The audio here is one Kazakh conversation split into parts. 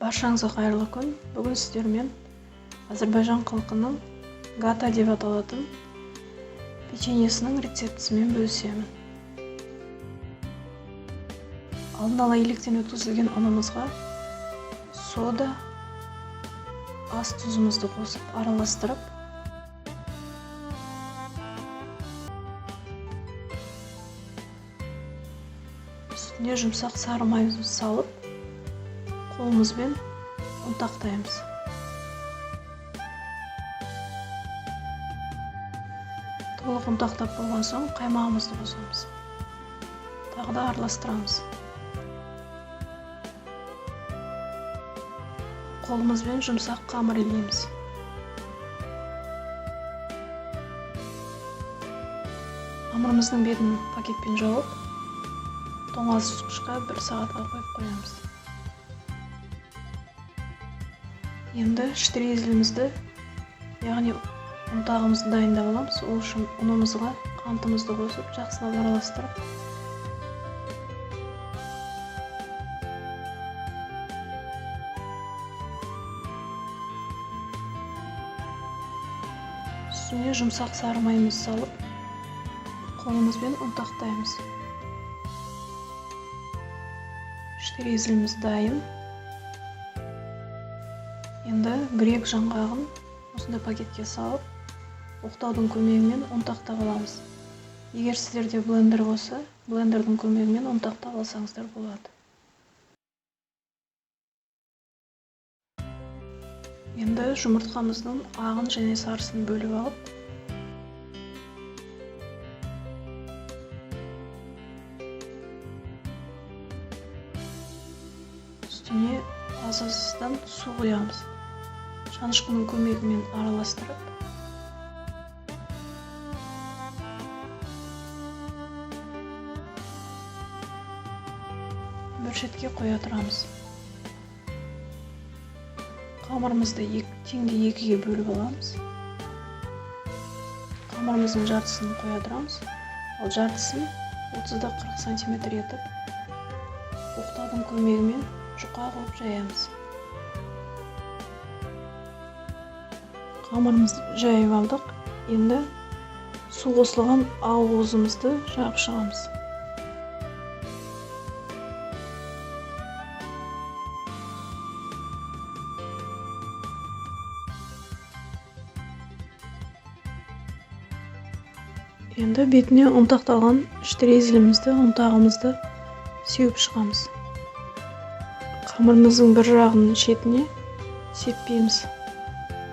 Баршаңызға қайырлы күн. Бүгін сіздермен Азербайжан халқының гата деп аталатын печеньесінің рецептісімен бөлісемін. Алдын ала електен өткізілген ұнымызға сода, ас тұзымызды қосып араластырып, үстіне жұмсақ сары майымызды салып, қолымызбен ұнтақтаймыз. Толық ұнтақтап болған соң қаймағымызды қосамыз. Тағы да араластырамыз. Қолымызбен жұмсақ қамыр илейміз. Қамырымыздың бетін пакетпен жауып, тоңазытқышқа 1 сағатқа қойып қоямыз. Енді штрезелімізді, яғни ұнтағымызды дайындап аламыз. Ол үшін ұнымызға қантымызды қосып, жақсылап араластырып, үстіне жұмсақ сары майымызды салып, қолымызбен ұнтақтаймыз. Штрезеліміз дайын. Енді грек жаңғағын осындай пакетке салып, оқтаудың көмегімен ұнтақтап аламыз. Егер сіздерде блендер болса, блендердің көмегімен ұнтақтап алсаңыздар болады. Енді жұмыртқамыздың ағын және сарысын бөліп алып, үстіне аз-аздан су құямыз. Шанышқының көмегімен араластырып, бір шетке қоя тұрамыз. Қамырымызды теңде 2-ге бөліп аламыз. Қамырымыздың жартысын қоя тұрамыз. Ал жартысын 30-40 см етіп, оқтаудың көмегімен жұқа қылып жаямыз. Қамырымызды жайып алдық. Енді су қосылған ауызымызды жағып шығамыз. Енді бетіне ұнтақталған штрезелімізді, ұнтағымызды сеуіп шығамыз. Қамырымыздың бір жағының шетіне сеппейміз,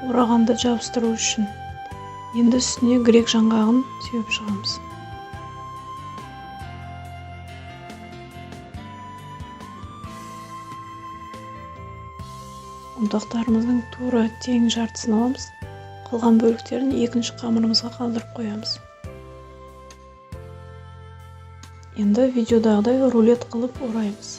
орағанды жабыстыру үшін. Енді үстіне грек жаңғағын сеуіп шығамыз. Ұнтақтарымыздың тура тең жартысын аламыз. Қалған бөліктерін екінші қамырымызға қалдырып қоямыз. Енді видеодағыдай рулет қылып ораймыз.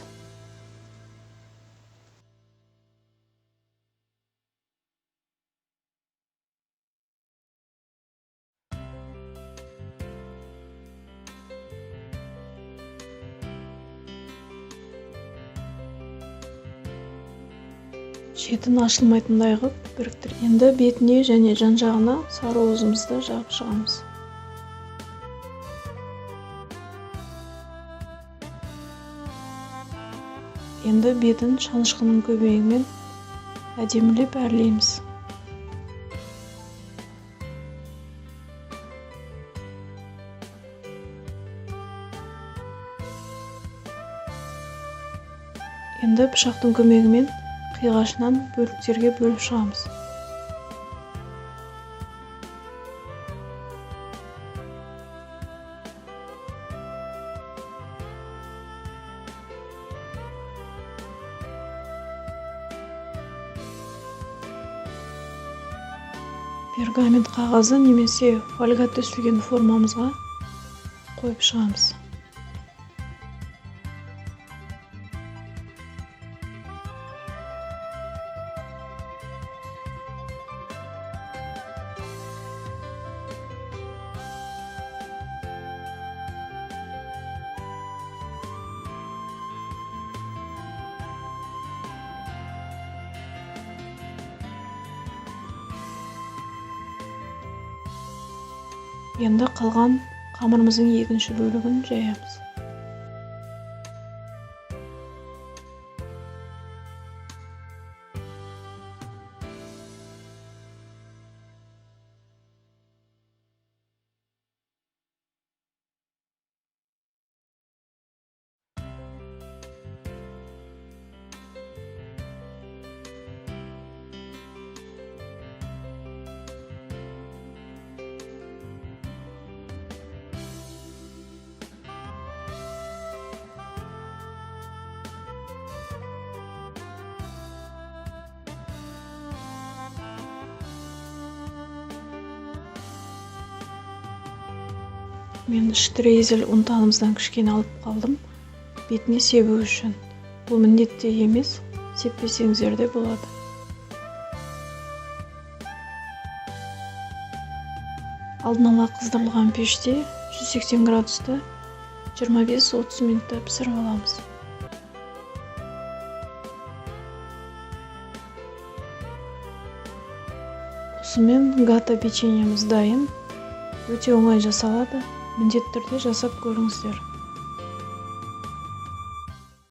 Шетін ашылмайтындай қылып біріктір. Енді бетіне және жан-жағына сары уызымызды жағып шығамыз. Енді бетін шанышқының көмегімен әдемілеп әрлейміз. Енді пышақтың көмегімен қиғашынан бөліктерге бөліп шығамыз. Пергамент қағазы немесе фольга төселген формамызға қойып шығамыз. Енді қалған қамырымыздың екінші бөлігін жаямыз. Мен штрейзель ұнтағымыздан кішкене алып қалдым, бетіне себу үшін. Бұл міндетті емес, сеппесеңіздер де болады. Алдын ала қыздырылған пеште 180 градуста 25-30 минутта пісіріп аламыз. Осымен гата печеньеміз дайын. Өте оңай жасалады. Міндетті түрде жасап көріңіздер.